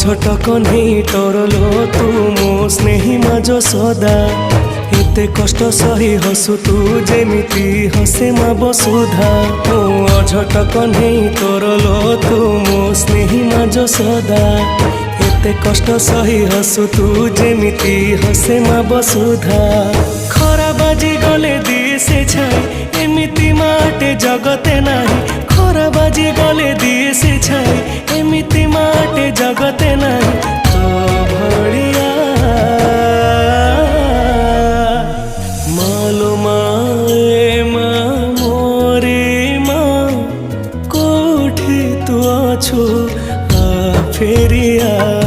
অঝট কহ্নেই তরল তু মো স্নেহী মা যশোদা এতে কষ্ট সহি হসু তু যেমিতি হসে মা বসুধা মো অঝট কহ্নেই তরল তু মো স্নেহী মা যশোদা এতে কষ্ট সহি হসু তু যেমিতি হসে মা বসুধা খরা বাজি গলে দিয়ে সে ছাই এমিতি মাটে জগতে নাহি খরা বাজি গলে দিয়ে সে ছাই এমিতি মাটে জগতে নাহি তো ভড়িয়া মালো মায়ে মা মোরে মা কোঠি তু অছু ফেরিয়া।